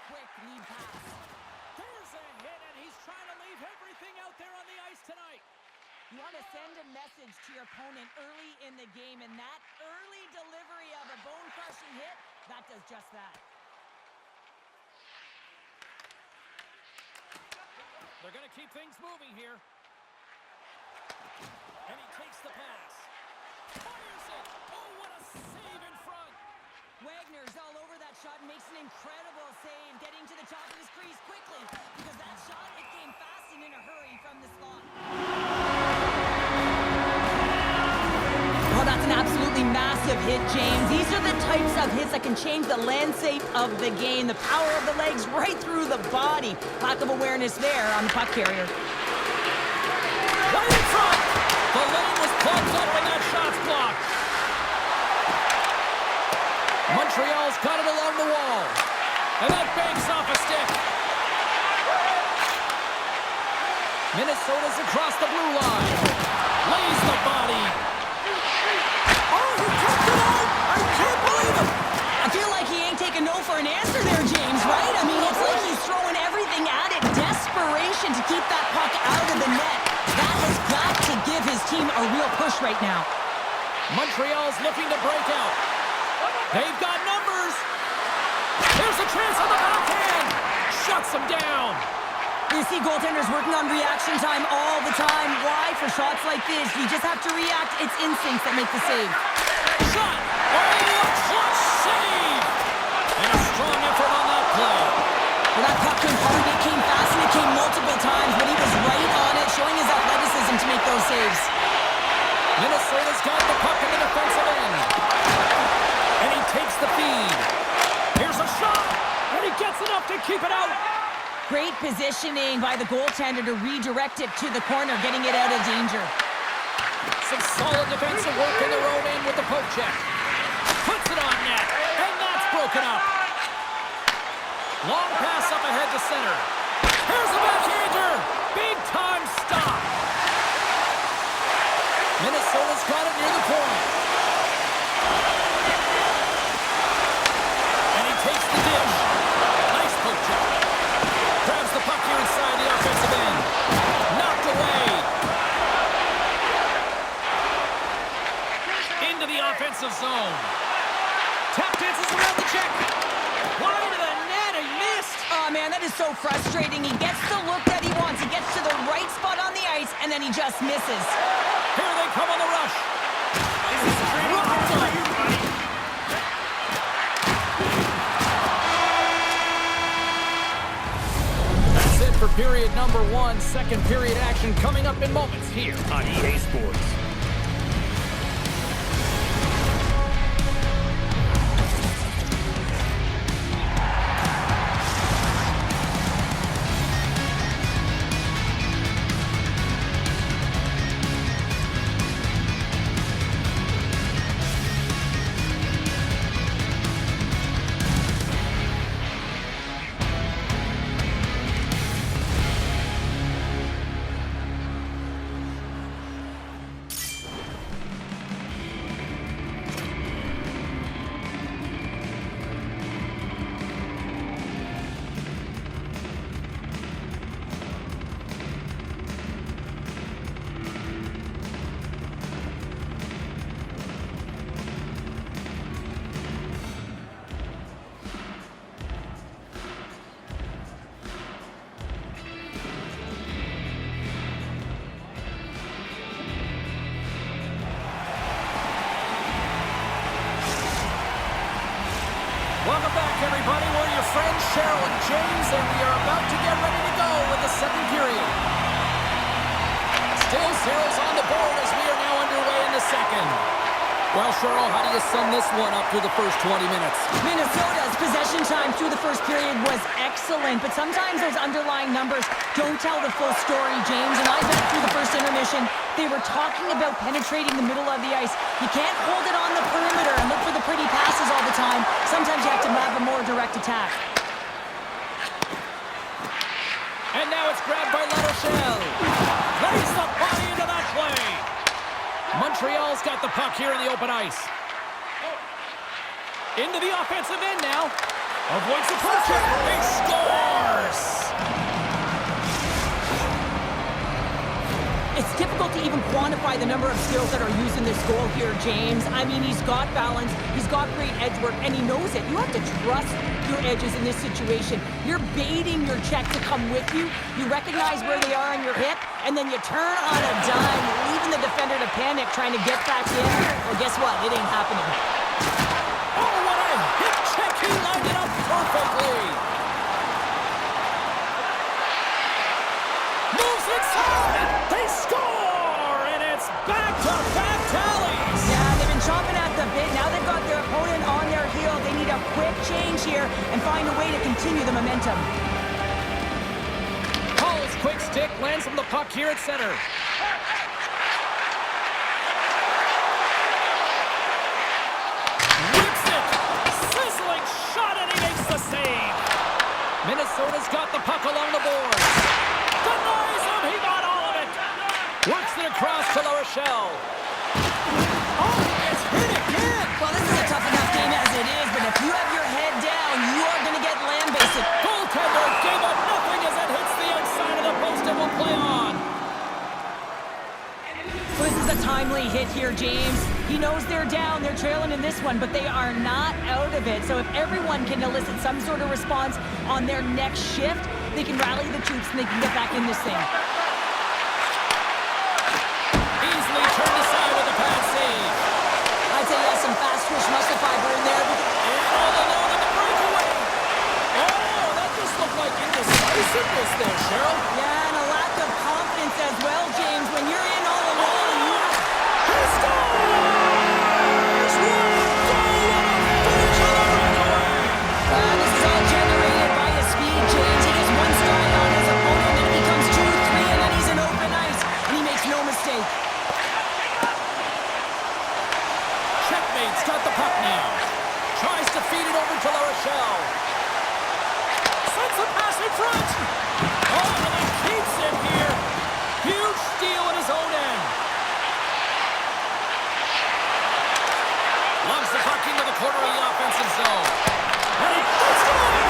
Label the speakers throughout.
Speaker 1: quick lead pass.
Speaker 2: There's a hit, and he's trying to leave everything out there on the ice tonight.
Speaker 1: You want to send a message to your opponent early in the game, and that early delivery of a bone-crushing hit, that does just that.
Speaker 2: They're going to keep things moving here. And he takes the pass. Fires it! Oh, what a save in front!
Speaker 1: Wagner's all over that shot and makes an incredible save, getting to the top of his crease quickly, because that shot, it came fast and in a hurry from the slot. Well, that's an absolutely massive hit, James. These are the types of hits that can change the landscape of the game. The power of the legs right through the body. Lack of awareness there on the puck carrier.
Speaker 2: Right in front! The lane was plugged up and that shot's blocked. Montreal's got it along the wall. And that banks off a stick. Minnesota's across the blue line. Lays the body.
Speaker 1: Oh, he kept it out! I can't believe it! I feel like he ain't taking no for an answer there, James, right? I mean, it's like he's throwing everything at it. Desperation to keep that puck out of the net. That has got to give his team a real push right now.
Speaker 2: Montreal's looking to break out. They've got numbers. There's a chance on the backhand. Shuts him down.
Speaker 1: You see goaltenders working on reaction time all the time. Why? For shots like this, you just have to react. It's instincts that make the save.
Speaker 2: Shot. Oh, a clutch save. And a strong effort on that play.
Speaker 1: Well, that puck came hard, it came fast, and it came multiple times, but he was right on it, showing his athleticism to make those saves.
Speaker 2: Minnesota's got the puck in the defensive end. And he takes the feed. Here's a shot. And he gets enough to keep it out.
Speaker 1: Great positioning by the goaltender to redirect it to the corner, getting it out of danger.
Speaker 2: Some solid defensive work in their own end with the poke check. Puts it on net. And that's broken up. Long pass up ahead to center. Here's the backhander. Big time stop. Minnesota's got it near the point. And he takes the dish. Nice poke check. Grabs the puck here inside the offensive end. Knocked away. Into the offensive zone. Tap dances around the check. Wide of the net, he missed.
Speaker 1: Oh, man, that is so frustrating. He gets the look that he wants. He gets to the right spot on the ice, and then he just misses.
Speaker 2: Here they come on the rush. This is training for you, buddy. That's it for period number 1. Second period action coming up in moments here on EA Sports. Welcome back, everybody. We're your friends, Cheryl and James, and we are about to get ready to go with the second period. Still zeros on the board as we are now underway in the second. Well, Cheryl, how do you sum this one up through the first 20 minutes?
Speaker 1: Minnesota's possession time through the first period was excellent, but sometimes those underlying numbers don't tell the full story, James. And I bet through the first intermission, they were talking about penetrating the middle of the ice. You can't hold it on the perimeter and look for the pretty passes all the time. Sometimes you have to have a more direct attack.
Speaker 2: And now it's grabbed by LaRochelle. Lays the body into that play. Montreal's got the puck here in the open ice. Into the offensive end now. Avoids the pressure. He scores!
Speaker 1: It's difficult to even quantify the number of skills that are used in this goal here, James. I mean, he's got balance, he's got great edge work, and he knows it. You have to trust your edges in this situation. You're baiting your check to come with you. You recognize where they are on your hip, and then you turn on a dime, leaving the defender to panic, trying to get back in. Well, guess what? It ain't happening.
Speaker 2: Oh, what a hip check! He lined it up perfectly! Moves inside! They score! And it's back-to-back tallies!
Speaker 1: Yeah, they've been chomping at the bit. Now they've got their opponent on their heel. They need a quick change here and find a way to continue the momentum.
Speaker 2: Hull's quick stick lands from the puck here at center. Whips it! Sizzling shot, and he makes the save! Minnesota's got the puck along the boards. Denies him! He got all of it! Works it across to La Rochelle. Oh, it's hit again!
Speaker 1: Well, this is a tough enough game as it is, but if you have your head down, you are going to get lambasted.
Speaker 2: Goaltender gave up nothing as it hits the outside of the post and will play on.
Speaker 1: Well, this is a timely hit here, James. He knows they're down, they're trailing in this one, but they are not out of it. So if everyone can elicit some sort of response on their next shift, they can rally the troops and they can get back in this thing.
Speaker 2: Easily turned aside with a pad save.
Speaker 1: I'd say he has some fast twitch muscle fiber in there.
Speaker 2: And all alone in the breakaway. Oh, that just looked like indecisiveness there, Cheryl.
Speaker 1: Yeah, and a lack of confidence as well, James. When you're in all alone, you...
Speaker 2: He scores! What a goal and a finish on the breakaway!
Speaker 1: This is all generated by his speed, James. He gets one stride on his opponent, and it becomes 2-3, and then he's in open ice, and he makes no mistake.
Speaker 2: Checkmate's got the puck now. Tries to feed it over to La Rochelle. Sends the pass in front. Oh, and he keeps it here. Huge steal in his own end. Loves the puck into the corner of the offensive zone. And he puts it in!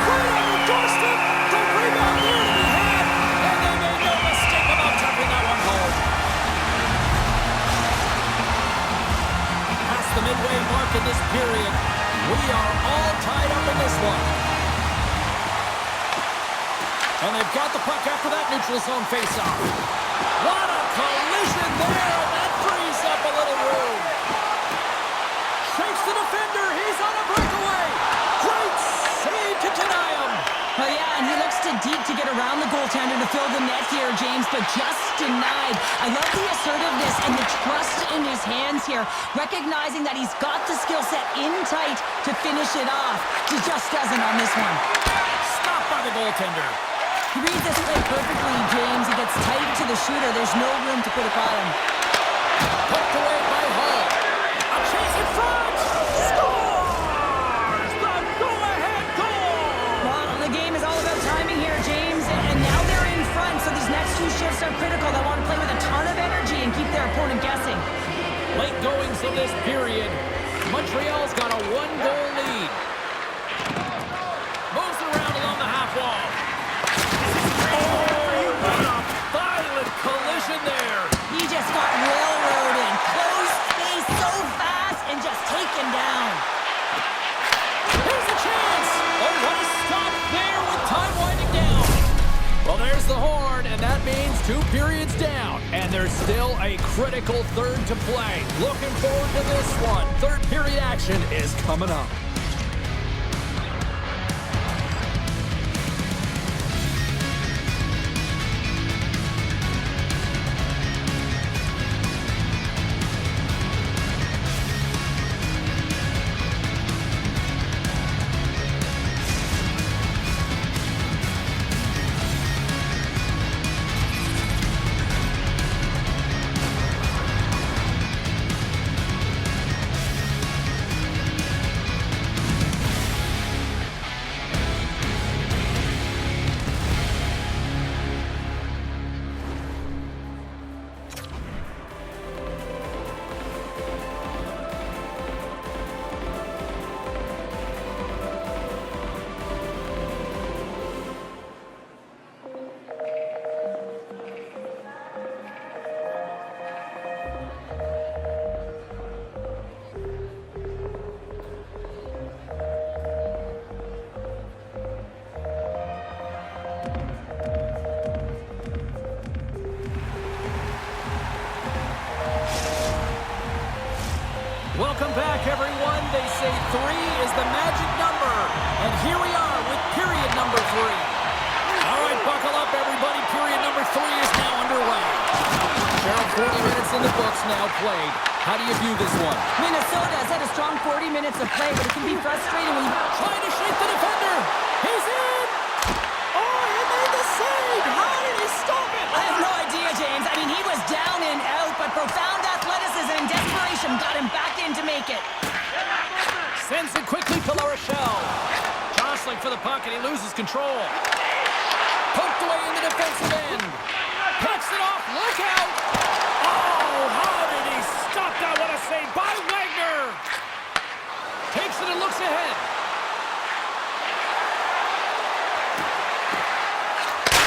Speaker 2: Right on the doorstep. The rebound there to be had. And they made no mistake about tapping that one home. Past the midway mark in this period. We are all tied up in this one. And they've got the puck after that neutral zone faceoff. What a collision there, and that frees up a little room. Shakes the defender, he's on a breakaway. Great save to deny him.
Speaker 1: Oh, yeah, and he looks too deep to get around the goaltender to fill the net here, James, but just denied. I love the assertiveness and the trust in his hands here, recognizing that he's got the skill set in tight to finish it off. He just doesn't on this one.
Speaker 2: Stopped by the goaltender.
Speaker 1: He reads this play perfectly, James. He gets tight to the shooter. There's no room to put it by him.
Speaker 2: Poked away by Hull. A chance in front. Scores! The go-ahead goal!
Speaker 1: Well, the game is all about timing here, James, and now they're in front, so these next two shifts are critical. They want to play with a ton of energy and keep their opponent guessing.
Speaker 2: Late goings of this period. Montreal's got a one-goal lead. Moves it around along the half wall. Oh, what a violent collision there.
Speaker 1: He just got railroaded. Close space so fast and just taken down.
Speaker 2: Here's a chance. Oh, what a stop there with time winding down. Well, there's the horn, and that means 2 periods down. And there's still a critical third to play. Looking forward to this one. Third period action is coming up. Welcome back, everyone. They say 3 is the magic number. And here we are with period number 3. All right, buckle up, everybody. Period number 3 is now underway. Cheryl, 40 minutes in the books now played. How do you view this one?
Speaker 1: Minnesota has had a strong 40 minutes of play, but it can be frustrating when you...
Speaker 2: Trying to shake the defender. He's in. Oh, he made the save. How did he stop it?
Speaker 1: I have no idea, James. I mean, he was down and out, but profound athleticism and desperation got him back in to make it.
Speaker 2: Sends it quickly to La Rochelle. Jostling for the puck, and he loses control. Poked away in the defensive end. Picks it off. Look out. Oh, how did he stop that? What a save by Wagner. Takes it and looks ahead.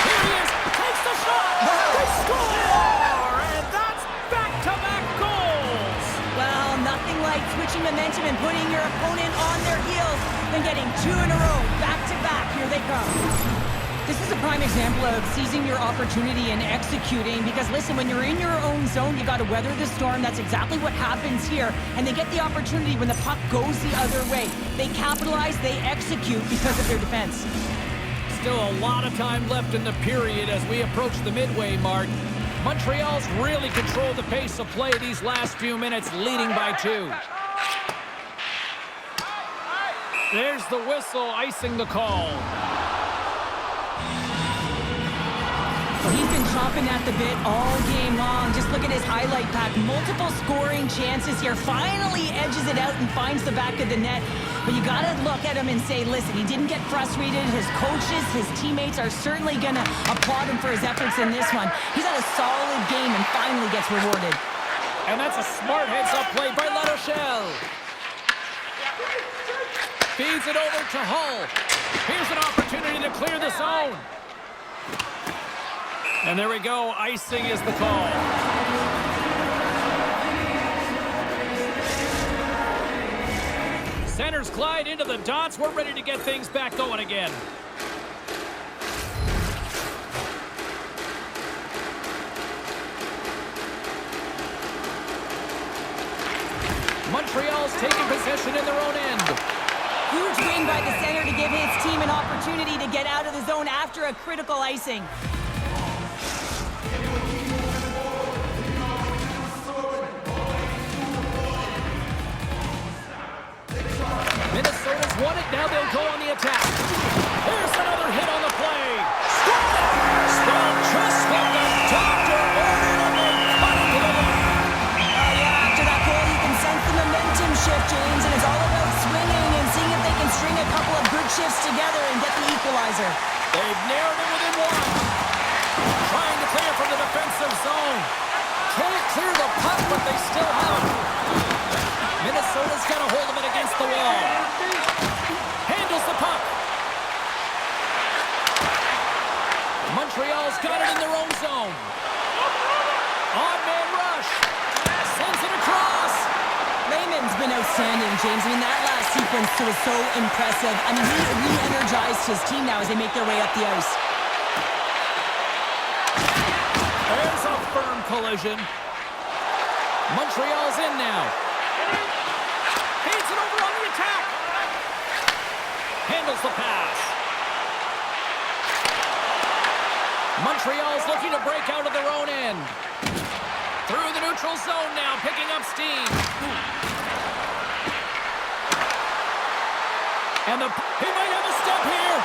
Speaker 2: Here he is. Takes the shot. They score. And that's back-to-back goals.
Speaker 1: Well, nothing like switching momentum and putting your opponent on their heels than getting 2 in a row, back-to-back. Here they come. This is a prime example of seizing your opportunity and executing because, listen, when you're in your own zone, you got to weather the storm. That's exactly what happens here. And they get the opportunity when the puck goes the other way. They capitalize, they execute because of their defense.
Speaker 2: Still a lot of time left in the period as we approach the midway mark. Montreal's really controlled the pace of play these last few minutes, leading by 2. There's the whistle, icing the call.
Speaker 1: He's been chomping at the bit all game long. Just look at his highlight pack. Multiple scoring chances here. Finally edges it out and finds the back of the net. But you got to look at him and say, listen, he didn't get frustrated. His coaches, his teammates are certainly going to applaud him for his efforts in this one. He's had a solid game and finally gets rewarded.
Speaker 2: And that's a smart heads-up play by La Rochelle. Feeds it over to Hull. Here's an opportunity to clear the zone. And there we go. Icing is the call. Centers glide into the dots. We're ready to get things back going again. Montreal's taking possession in their own end.
Speaker 1: Huge win by the center to give his team an opportunity to get out of the zone after a critical icing.
Speaker 2: Minnesota's won it. Now they'll go on the attack. Here's another hit on the play. Scored! Just what the doctor ordered, and they cut it to the line.
Speaker 1: Yeah, after that goal, you can sense the momentum shift, James, and it's all about swinging and seeing if they can string a couple of good shifts together and get the equalizer.
Speaker 2: They've narrowed it within 1. Trying to clear from the defensive zone. Can't clear the puck, but they still have it. Minnesota's got a hold of it against the wall. Handles the puck. Montreal's got it in their own zone. Odd man rush. Sends it across.
Speaker 1: Raymond's been outstanding, James. I mean, that last sequence was so impressive. I mean, he re-energized his team now as they make their way up the ice.
Speaker 2: There's a firm collision. Montreal's in now. Feeds it over on the attack. Handles the pass. Montreal's looking to break out of their own end. Through the neutral zone now, picking up steam. And he might have a step here.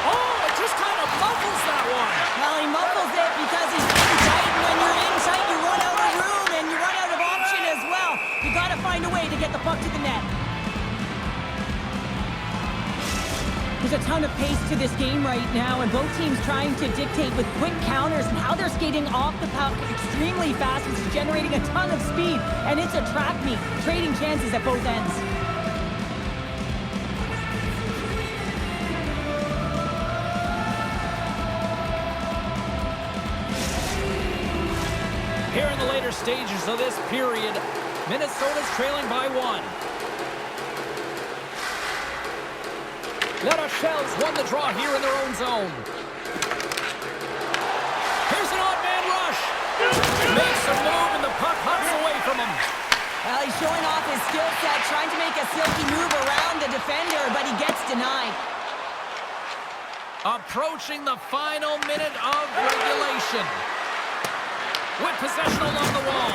Speaker 2: Oh, it just kind of muffles that one.
Speaker 1: Well, he muffles it because he's in tight, and when you're in tight, you run out of room, and you run out of option as well. You got to find a way to get the puck to the net. There's a ton of pace to this game right now, and both teams trying to dictate with quick counters and how they're skating off the puck extremely fast, which is generating a ton of speed, and it's a track meet, trading chances at both ends.
Speaker 2: Here in the later stages of this period, Minnesota's trailing by 1. La Rochelle's won the draw here in their own zone. Here's an odd man rush. Makes a move and the puck hops away from him.
Speaker 1: Well, he's showing off his skill set, trying to make a silky move around the defender, but he gets denied.
Speaker 2: Approaching the final minute of regulation. With possession along the wall.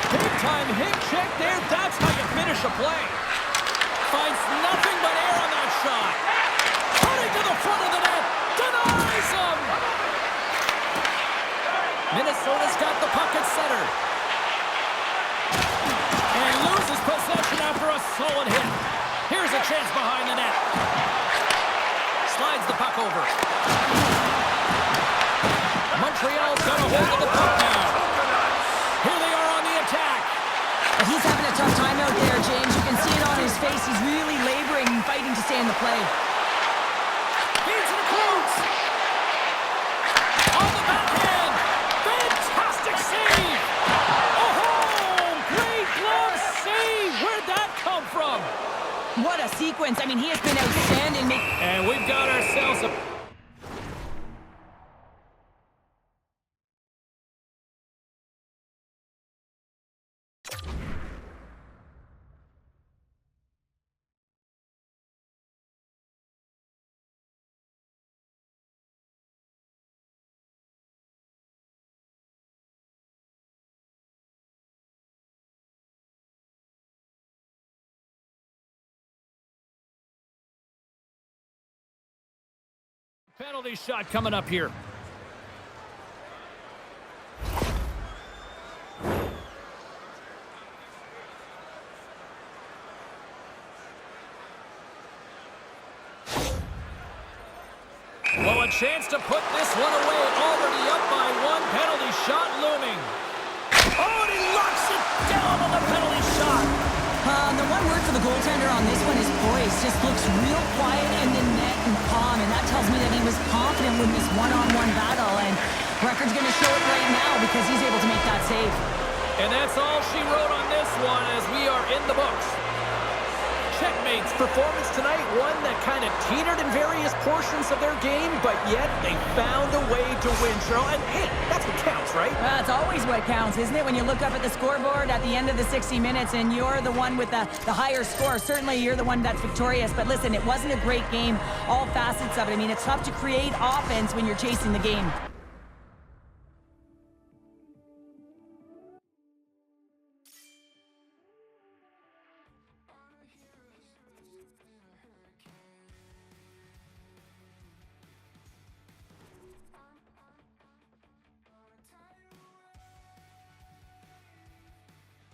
Speaker 2: Big-time hip check there. That's how you finish a play. Finds nothing but air on that shot. Cutting to the front of the net. Denies him. Minnesota's got the puck at center. And loses possession after a solid hit. Here's a chance behind the net. Slides the puck over. Montreal's got a hold of the puck now. Here they are on the attack.
Speaker 1: He's having a tough time out there, James. You can see it on his face. He's really laboring and fighting to stay in the play.
Speaker 2: Feeds it close. On the backhand. Fantastic save. Oh, great glove save. Where'd that come from?
Speaker 1: What a sequence. I mean, he has been outstanding.
Speaker 2: And we've got ourselves a... penalty shot coming up here. Well, a chance to put this one away. Already up by one. Penalty shot looming. Oh, and he locks it down on the penalty shot.
Speaker 1: The one word for the goaltender on this one is poise. Just looks real quiet in the net and calm, and that tells me that he was confident with this one-on-one battle, and record's going to show it right now because he's able to make that save.
Speaker 2: And that's all she wrote on this one as we are in the books. Checkmate's performance tonight, one that kind of teetered in various portions of their game, but yet they found a way to win, Cheryl. And hey, that's what counts, right?
Speaker 1: Well, it's always what counts, isn't it? When you look up at the scoreboard at the end of the 60 minutes and you're the one with the higher score, certainly you're the one that's victorious. But listen, it wasn't a great game, all facets of it. I mean, it's tough to create offense when you're chasing the game.